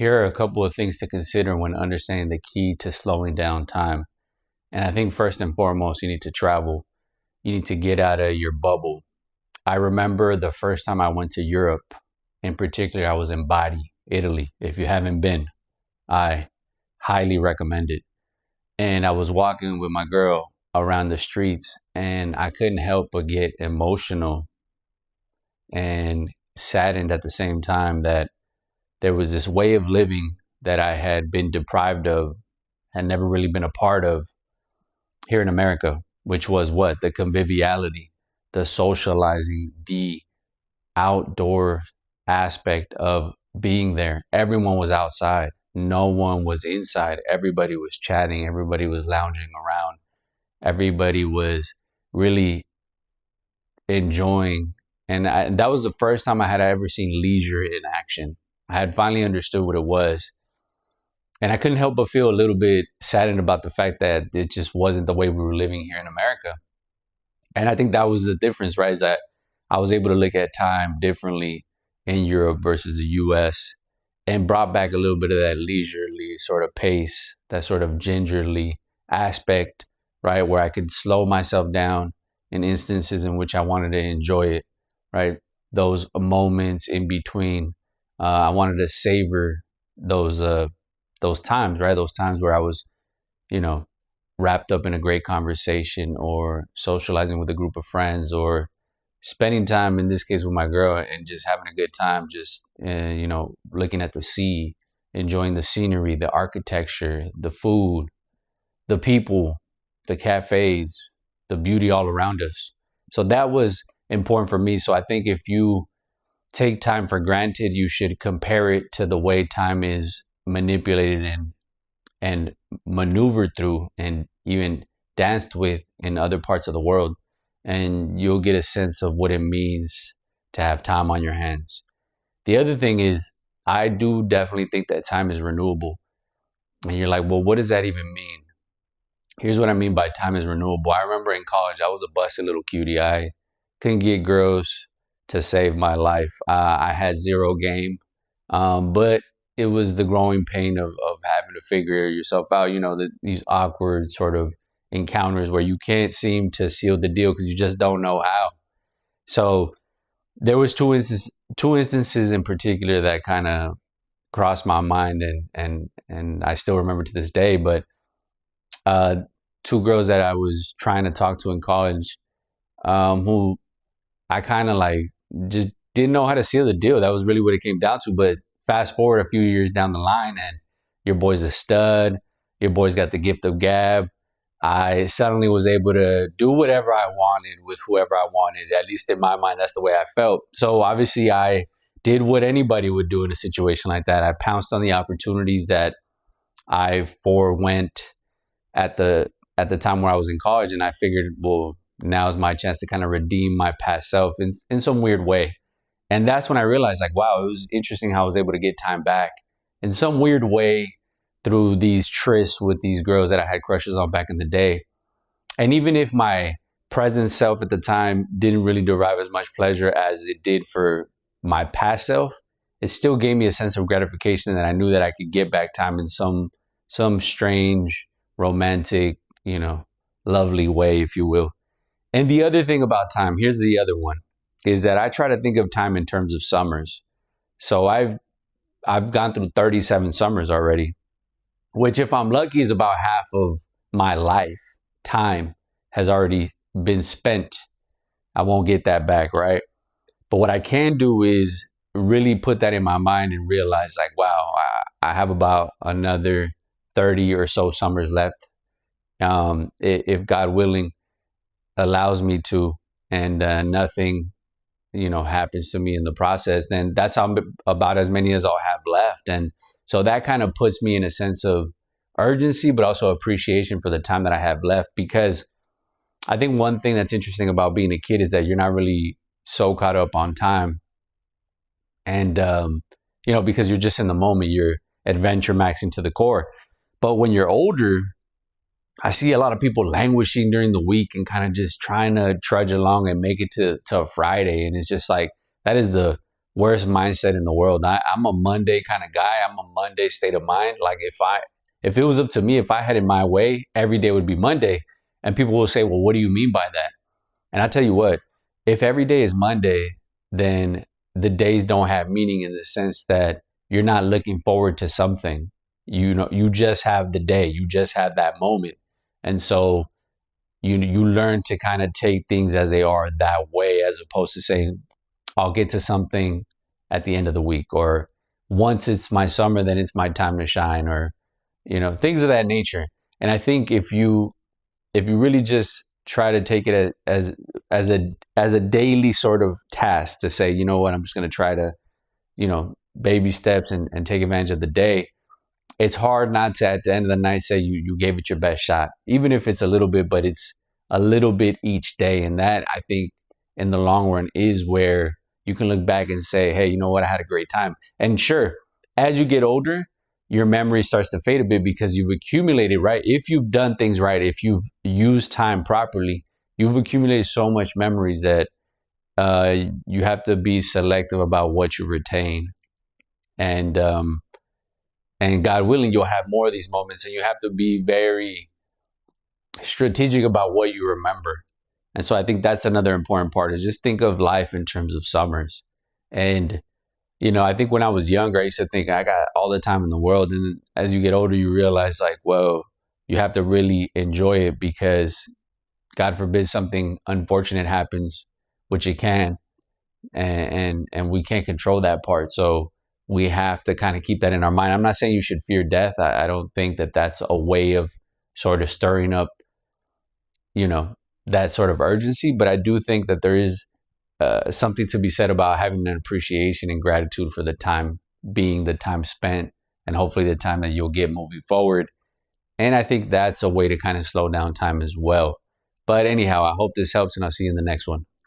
Here are a couple of things to consider when understanding the key to slowing down time. And I think first and foremost, you need to travel. You need to get out of your bubble. I remember the first time I went to Europe. In particular, I was in Bari, Italy. If you haven't been, I highly recommend it. And I was walking with my girl around the streets, and I couldn't help but get emotional and saddened at the same time that there was this way of living that I had been deprived of, had never really been a part of here in America, which was what? The conviviality, the socializing, the outdoor aspect of being there. Everyone was outside. No one was inside. Everybody was chatting. Everybody was lounging around. Everybody was really enjoying. And that was the first time I had ever seen leisure in action. I had finally understood what it was. And I couldn't help but feel a little bit saddened about the fact that it just wasn't the way we were living here in America. And I think that was the difference, right? Is that I was able to look at time differently in Europe versus the US and brought back a little bit of that leisurely sort of pace, that sort of gingerly aspect, right? Where I could slow myself down in instances in which I wanted to enjoy it, right? Those moments in between. I wanted to savor those times, right? Those times where I was, wrapped up in a great conversation or socializing with a group of friends or spending time, in this case, with my girl and just having a good time, just, looking at the sea, enjoying the scenery, the architecture, the food, the people, the cafes, the beauty all around us. So that was important for me. So I think if you take time for granted, you should compare it to the way time is manipulated and maneuvered through and even danced with in other parts of the world. And you'll get a sense of what it means to have time on your hands. The other thing is, I do definitely think that time is renewable. And you're like, well, what does that even mean? Here's what I mean by time is renewable. I remember in college, I was a busted little cutie. I couldn't get girls to save my life. I had zero game, but it was the growing pain of having to figure yourself out, these awkward sort of encounters where you can't seem to seal the deal because you just don't know how. So there was two instances in particular that kind of crossed my mind and I still remember to this day, but two girls that I was trying to talk to in college, who I kind of like just didn't know how to seal the deal. That was really what it came down to. But fast forward a few years down the line and your boy's a stud, your boy's got the gift of gab. I suddenly was able to do whatever I wanted with whoever I wanted. At least in my mind, that's the way I felt. So obviously I did what anybody would do in a situation like that. I pounced on the opportunities that I forewent at the time where I was in college. And I figured, well, now's my chance to kind of redeem my past self in some weird way. And that's when I realized, like, wow, it was interesting how I was able to get time back in some weird way through these trysts with these girls that I had crushes on back in the day. And even if my present self at the time didn't really derive as much pleasure as it did for my past self, it still gave me a sense of gratification that I knew that I could get back time in some strange, romantic, lovely way, if you will. And the other thing about time, here's the other one, is that I try to think of time in terms of summers. So I've gone through 37 summers already, which if I'm lucky is about half of my life. Time has already been spent. I won't get that back, right? But what I can do is really put that in my mind and realize, like, wow, I have about another 30 or so summers left. If God willing allows me to, and nothing, happens to me in the process, then that's about as many as I'll have left. And so that kind of puts me in a sense of urgency, but also appreciation for the time that I have left. Because I think one thing that's interesting about being a kid is that you're not really so caught up on time. And, because you're just in the moment, you're adventure maxing to the core. But when you're older, I see a lot of people languishing during the week and kind of just trying to trudge along and make it to Friday. And it's just like, that is the worst mindset in the world. I'm a Monday kind of guy. I'm a Monday state of mind. Like if it was up to me, if I had it my way, every day would be Monday. And people will say, well, what do you mean by that? And I tell you what, if every day is Monday, then the days don't have meaning in the sense that you're not looking forward to something. You know, you just have the day, you just have that moment. And so you learn to kind of take things as they are that way, as opposed to saying, I'll get to something at the end of the week, or once it's my summer, then it's my time to shine, or, you know, things of that nature. And I think if you really just try to take it as a daily sort of task to say, you know what, I'm just going to try to, you know, baby steps and take advantage of the day. It's hard not to, at the end of the night, say you gave it your best shot, even if it's a little bit, but it's a little bit each day. And that, I think, in the long run is where you can look back and say, hey, you know what, I had a great time. And sure, as you get older, your memory starts to fade a bit because you've accumulated, right? If you've done things right, if you've used time properly, you've accumulated so much memories that you have to be selective about what you retain. And God willing, you'll have more of these moments, and you have to be very strategic about what you remember. And so I think that's another important part, is just think of life in terms of summers. And, you know, I think when I was younger, I used to think I got all the time in the world. And as you get older, you realize, like, well, you have to really enjoy it, because God forbid something unfortunate happens, which it can, and we can't control that part. So we have to kind of keep that in our mind. I'm not saying you should fear death. I don't think that that's a way of sort of stirring up, you know, that sort of urgency. But I do think that there is something to be said about having an appreciation and gratitude for the time being, the time spent, and hopefully the time that you'll get moving forward. And I think that's a way to kind of slow down time as well. But anyhow, I hope this helps, and I'll see you in the next one.